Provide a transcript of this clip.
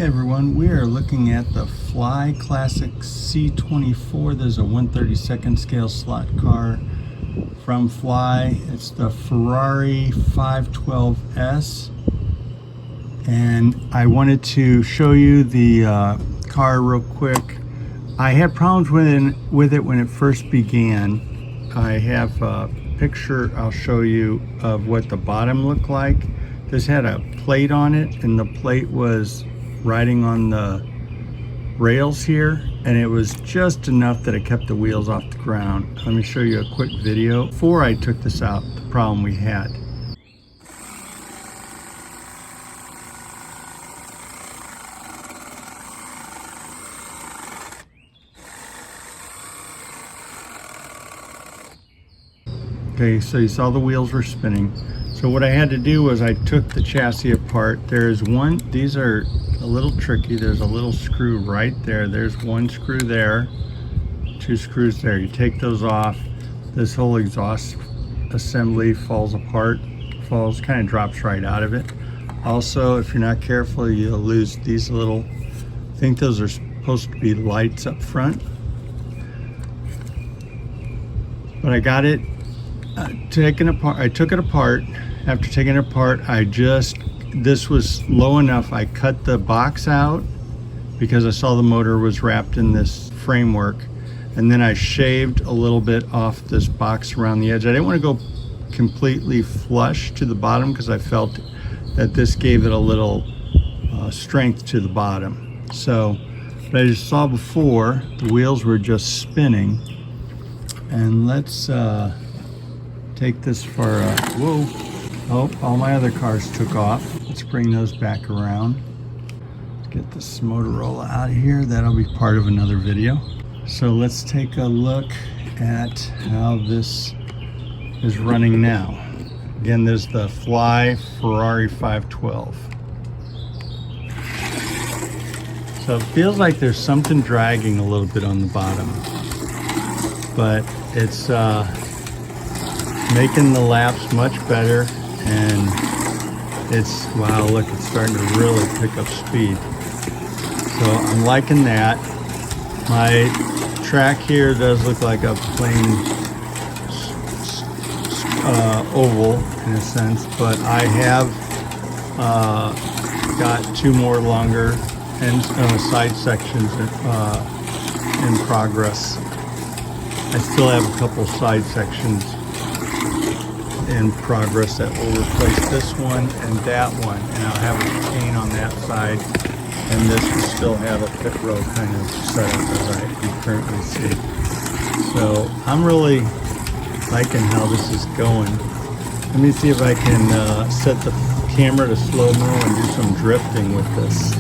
everyone, we are looking at the Fly Classic C24. There's a 1/32 scale slot car from Fly. It's the Ferrari 512S, and I wanted to show you the car real quick. I had problems with it when it first began. I have a picture I'll show you of what the bottom looked like. This had a plate on it, and the plate was riding on the rails here, and it was just enough that it kept the wheels off the ground. Let me show you a quick video before I took this out, the problem we had. Okay, so you saw the wheels were spinning. So what I had to do was I took the chassis apart. There's one, these are a little tricky. There's a little screw right there. There's one screw there, two screws there. You take those off, this whole exhaust assembly falls apart, kind of drops right out of it. Also, if you're not careful, you'll lose these little, I think those are supposed to be lights up front. But I got it taken apart. I took it apart. After taking it apart, this was low enough, I cut the box out because I saw the motor was wrapped in this framework, and then I shaved a little bit off this box around the edge. I didn't want to go completely flush to the bottom because I felt that this gave it a little strength to the bottom. So, but I just saw before, the wheels were just spinning. And let's take this for a, whoa. Oh, all my other cars took off. Let's bring those back around. Let's get this Motorola out of here. That'll be part of another video. So let's take a look at how this is running now. Again, there's the Fly Ferrari 512. So it feels like there's something dragging a little bit on the bottom, but it's making the laps much better. And it's, wow, look, it's starting to really pick up speed. So I'm liking that. My track here does look like a plain oval in a sense, but I have got two more longer and side sections in progress. I still have a couple side sections in progress that will replace this one and that one, and I'll have a chain on that side, and this will still have a pit row kind of setup as I can currently see. So I'm really liking how this is going. Let me see if I can set the camera to slow-mo and do some drifting with this.